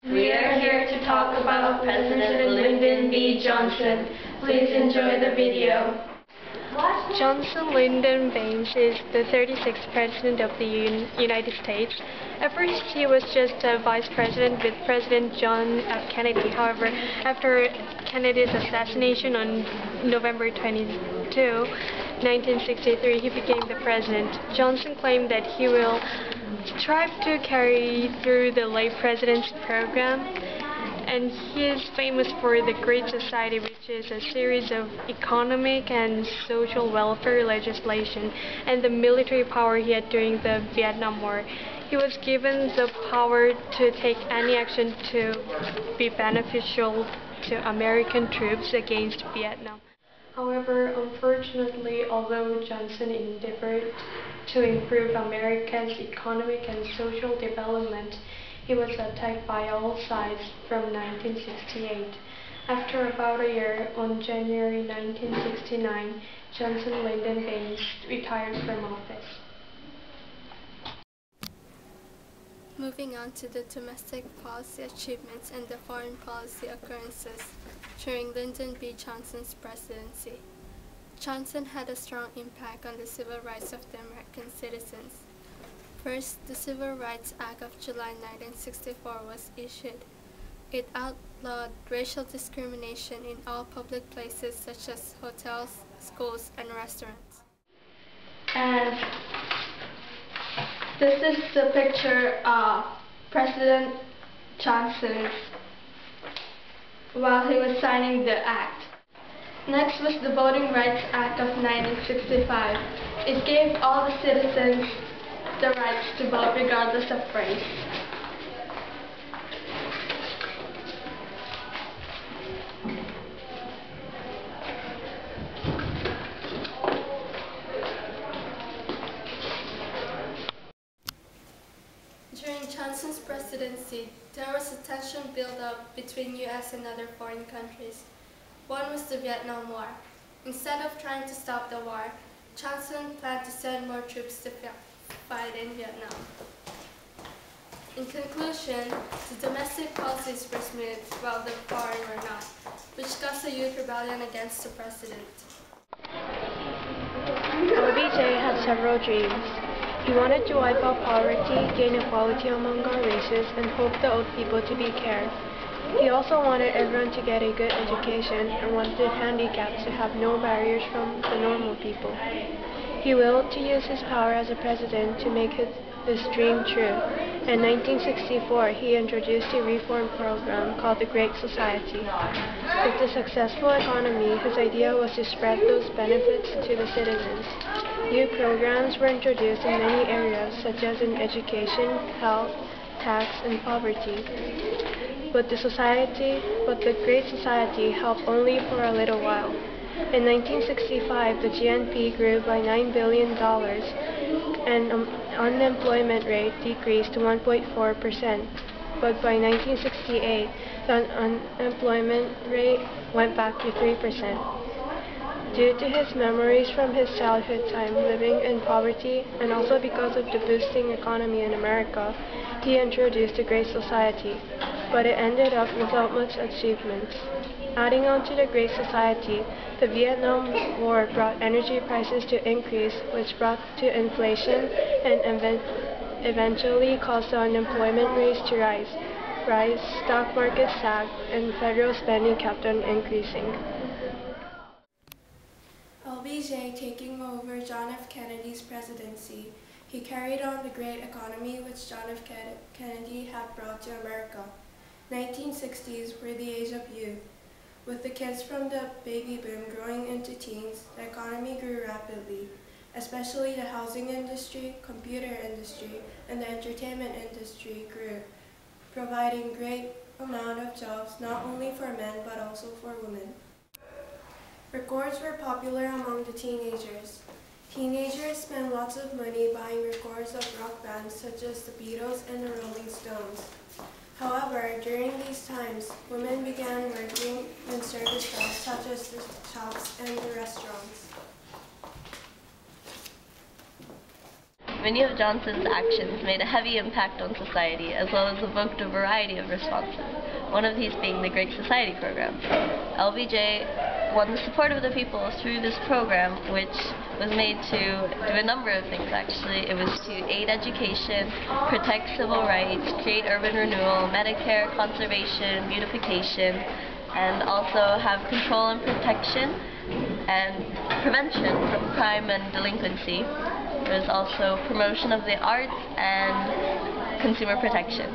We are here to talk about President Lyndon B Johnson. Please enjoy the video. Johnson Lyndon Baines is the 36th President of the United States. At first, he was just a Vice President with President John F. Kennedy. However, after Kennedy's assassination on November 22, 1963, he became the President. Johnson claimed that he will strive to carry through the late President's program, and he is famous for the Great Society, which is a series of economic and social welfare legislation, and the military power he had during the Vietnam War. He was given the power to take any action to be beneficial to American troops against Vietnam. However, unfortunately, although Johnson endeavored to improve America's economic and social development, he was attacked by all sides from 1968. After about a year, on January 1969, Johnson Lyndon Baines retired from office. Moving on to the domestic policy achievements and the foreign policy occurrences during Lyndon B Johnson's presidency. Johnson had a strong impact on the civil rights of the American citizens. First, the Civil Rights Act of July 1964 was issued. It outlawed racial discrimination in all public places such as hotels, schools, and restaurants. And this is the picture of President Johnson while he was signing the act. Next was the Voting Rights Act of 1965. It gave all the citizens the rights to vote regardless of race. During Johnson's presidency, there was a tension built up between U.S. and other foreign countries. One was the Vietnam War. Instead of trying to stop the war, Johnson planned to send more troops to fight in Vietnam. In conclusion, the domestic policies were smooth while the foreign were not, which caused a youth rebellion against the president. LBJ had several dreams. He wanted to wipe out poverty, gain equality among our races, and hoped the old people to be cared. He also wanted everyone to get a good education and wanted handicaps to have no barriers from the normal people. He willed to use his power as a president to make this dream true. In 1964, he introduced a reform program called the Great Society. With the successful economy, his idea was to spread those benefits to the citizens. New programs were introduced in many areas, such as in education, health, tax, and poverty. But the Great Society helped only for a little while. In 1965, the GNP grew by $9 billion, and unemployment rate decreased to 1.4%. But by 1968, the unemployment rate went back to 3%. Due to his memories from his childhood time living in poverty, and also because of the boosting economy in America, he introduced the Great Society, but it ended up without much achievements. Adding on to the Great Society, the Vietnam War brought energy prices to increase, which brought to inflation and eventually caused the unemployment rate to rise, stock market sagged, and federal spending kept on increasing. LBJ taking over John F. Kennedy's presidency, he carried on the great economy which John F. Kennedy had brought to America. 1960s were the age of youth. With the kids from the baby boom growing into teens, the economy grew rapidly, especially the housing industry, computer industry, and the entertainment industry grew, providing great amount of jobs not only for men but also for women. Records were popular among the teenagers. Teenagers spent lots of money buying records of rock bands such as the Beatles and the Rolling Stones. However, during these times, women began working in service jobs such as the shops and the restaurants. Many of Johnson's actions made a heavy impact on society, as well as evoked a variety of responses, one of these being the Great Society program. LBJ won the support of the people through this program, which was made to do a number of things, actually. It was to aid education, protect civil rights, create urban renewal, Medicare, conservation, beautification, and also have control and protection and prevention from crime and delinquency. There was also promotion of the arts and consumer protection.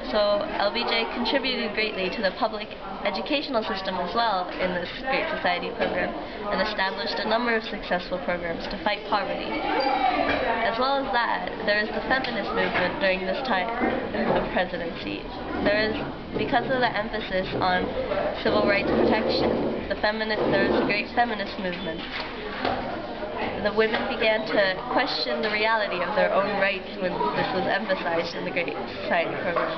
So LBJ contributed greatly to the public educational system as well in this Great Society program, and established a number of successful programs to fight poverty. As well as that, there is the feminist movement during this time of presidency. Because of the emphasis on civil rights protection, there was a great feminist movement. The women began to question the reality of their own rights when this was emphasized in the Great Society program.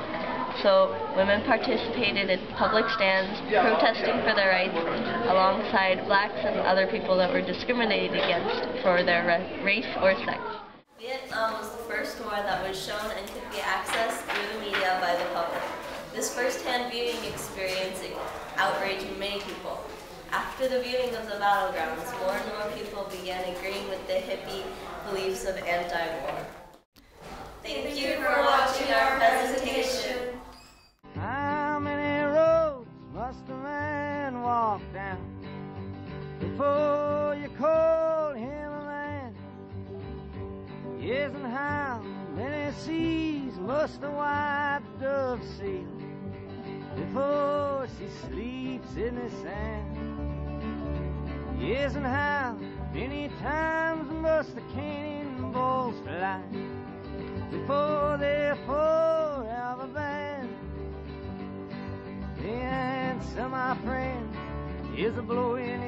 So women participated in public stands, protesting for their rights, alongside blacks and other people that were discriminated against for their race or sex. Vietnam was the first war that was shown and could be accessed through the media by the public. This first-hand viewing experience outraged many people. After the viewing of the battlegrounds, more and more people began agreeing with the hippie beliefs of anti-war. Thank you for watching our presentation. How many roads must a man walk down before you call him a man? Yes, and how many seas must a white dove sail before she sleeps in the sand? Yes, and how many times must the cannonballs fly before they're forever banned? The answer, my friend, is a blowing